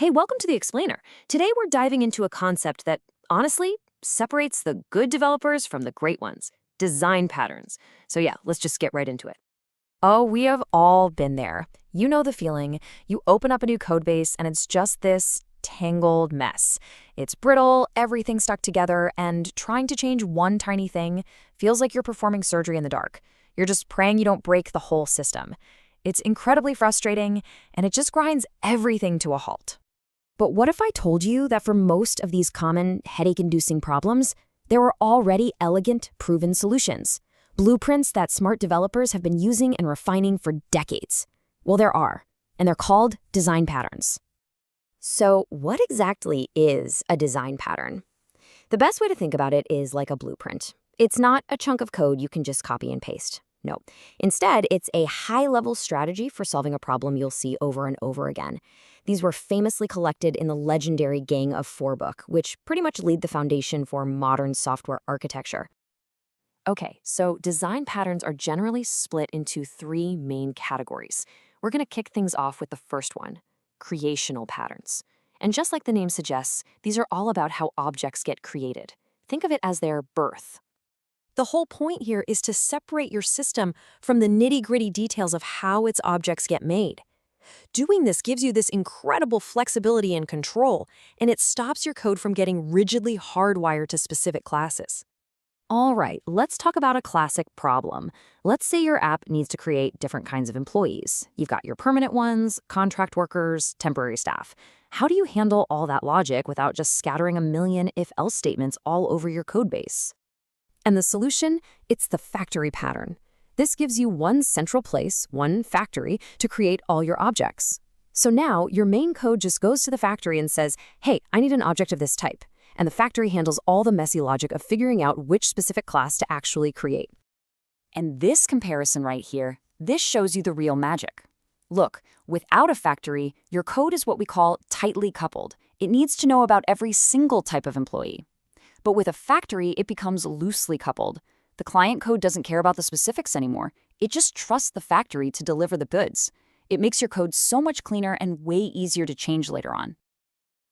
Hey, welcome to the Explainer. Today we're diving into a concept that, honestly, separates the good developers from the great ones, design patterns. So yeah, let's just get right into it. Oh, we have all been there. You know the feeling. You open up a new code base and it's just this tangled mess. It's brittle, everything stuck together, and trying to change one tiny thing feels like you're performing surgery in the dark. You're just praying you don't break the whole system. It's incredibly frustrating, and it just grinds everything to a halt. But what if I told you that for most of these common headache-inducing problems, there are already elegant, proven solutions? Blueprints that smart developers have been using and refining for decades. Well, there are, and they're called design patterns. So what exactly is a design pattern? The best way to think about it is like a blueprint. It's not a chunk of code you can just copy and paste. No. Instead, it's a high-level strategy for solving a problem you'll see over and over again. These were famously collected in the legendary Gang of Four book, which pretty much laid the foundation for modern software architecture. Okay, so design patterns are generally split into three main categories. We're going to kick things off with the first one, creational patterns. And just like the name suggests, these are all about how objects get created. Think of it as their birth. The whole point here is to separate your system from the nitty-gritty details of how its objects get made. Doing this gives you this incredible flexibility and control, and it stops your code from getting rigidly hardwired to specific classes. All right, let's talk about a classic problem. Let's say your app needs to create different kinds of employees. You've got your permanent ones, contract workers, temporary staff. How do you handle all that logic without just scattering a million if-else statements all over your code base? And the solution? It's the factory pattern. This gives you one central place, one factory, to create all your objects. So now your main code just goes to the factory and says, hey, I need an object of this type. And the factory handles all the messy logic of figuring out which specific class to actually create. And this comparison right here, this shows you the real magic. Look, without a factory, your code is what we call tightly coupled. It needs to know about every single type of employee. But with a factory, it becomes loosely coupled. The client code doesn't care about the specifics anymore. It just trusts the factory to deliver the goods. It makes your code so much cleaner and way easier to change later on.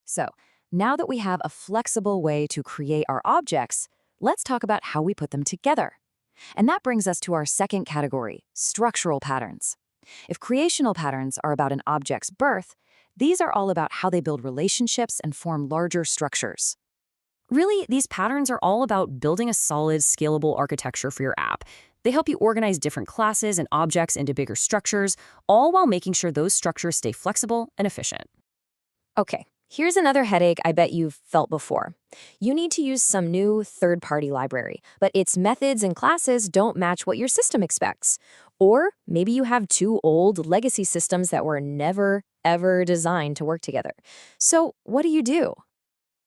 So, now that we have a flexible way to create our objects, let's talk about how we put them together. And that brings us to our second category, structural patterns. If creational patterns are about an object's birth, these are all about how they build relationships and form larger structures. Really, these patterns are all about building a solid, scalable architecture for your app. They help you organize different classes and objects into bigger structures, all while making sure those structures stay flexible and efficient. Okay, here's another headache I bet you've felt before. You need to use some new third-party library, but its methods and classes don't match what your system expects. Or maybe you have two old legacy systems that were never, ever designed to work together. So what do?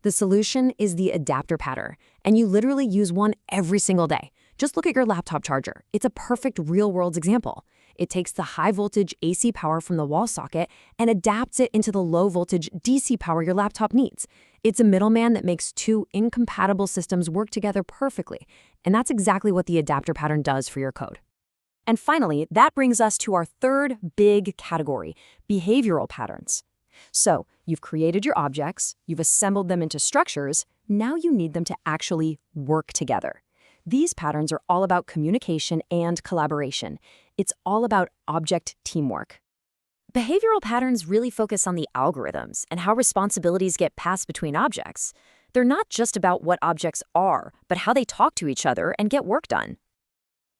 The solution is the adapter pattern, and you literally use one every single day. Just look at your laptop charger. It's a perfect real-world example. It takes the high-voltage AC power from the wall socket and adapts it into the low-voltage DC power your laptop needs. It's a middleman that makes two incompatible systems work together perfectly, and that's exactly what the adapter pattern does for your code. And finally, that brings us to our third big category, behavioral patterns. So, you've created your objects, you've assembled them into structures, now you need them to actually work together. These patterns are all about communication and collaboration. It's all about object teamwork. Behavioral patterns really focus on the algorithms and how responsibilities get passed between objects. They're not just about what objects are, but how they talk to each other and get work done.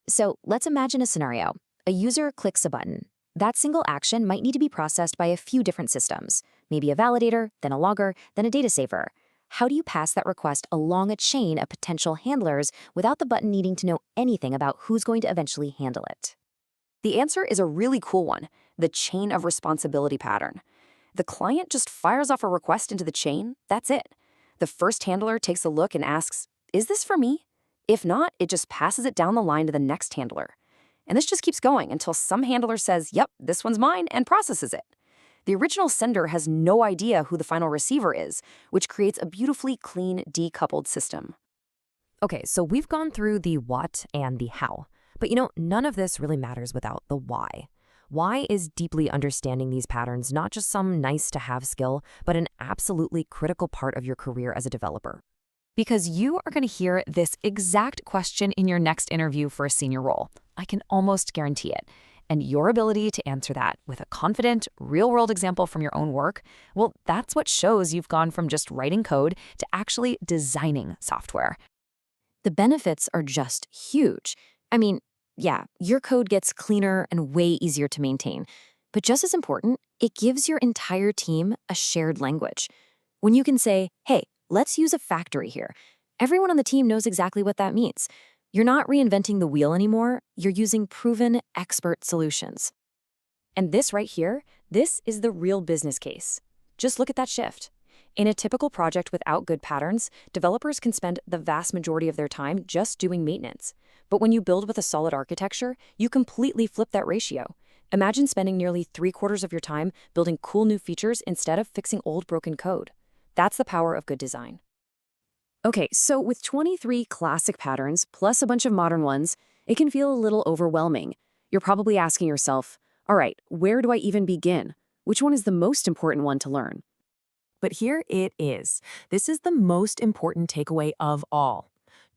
So, let's imagine a scenario. A user clicks a button. That single action might need to be processed by a few different systems, maybe a validator, then a logger, then a data saver. How do you pass that request along a chain of potential handlers without the button needing to know anything about who's going to eventually handle it? The answer is a really cool one, the chain of responsibility pattern. The client just fires off a request into the chain, that's it. The first handler takes a look and asks, is this for me? If not, it just passes it down the line to the next handler. And this just keeps going until some handler says, yep, this one's mine, and processes it. The original sender has no idea who the final receiver is, which creates a beautifully clean, decoupled system. Okay, so we've gone through the what and the how. But none of this really matters without the why. Why is deeply understanding these patterns not just some nice-to-have skill, but an absolutely critical part of your career as a developer? Because you are going to hear this exact question in your next interview for a senior role. I can almost guarantee it. And your ability to answer that with a confident, real-world example from your own work, well, that's what shows you've gone from just writing code to actually designing software. The benefits are just huge. I mean, yeah, your code gets cleaner and way easier to maintain. But just as important, it gives your entire team a shared language. When you can say, hey, let's use a factory here, everyone on the team knows exactly what that means. You're not reinventing the wheel anymore, you're using proven expert solutions. And this right here, this is the real business case. Just look at that shift. In a typical project without good patterns, developers can spend the vast majority of their time just doing maintenance. But when you build with a solid architecture, you completely flip that ratio. Imagine spending nearly 3/4 of your time building cool new features instead of fixing old broken code. That's the power of good design. Okay, so with 23 classic patterns plus a bunch of modern ones, it can feel a little overwhelming. You're probably asking yourself, all right, where do I even begin? Which one is the most important one to learn? But here it is. This is the most important takeaway of all.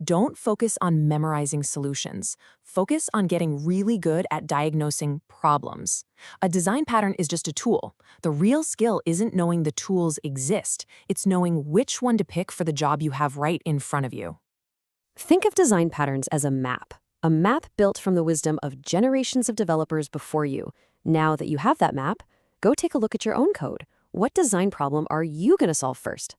Don't focus on memorizing solutions. Focus on getting really good at diagnosing problems. A design pattern is just a tool. The real skill isn't knowing the tools exist. It's knowing which one to pick for the job you have right in front of you. Think of design patterns as a map built from the wisdom of generations of developers before you. Now that you have that map, go take a look at your own code. What design problem are you going to solve first?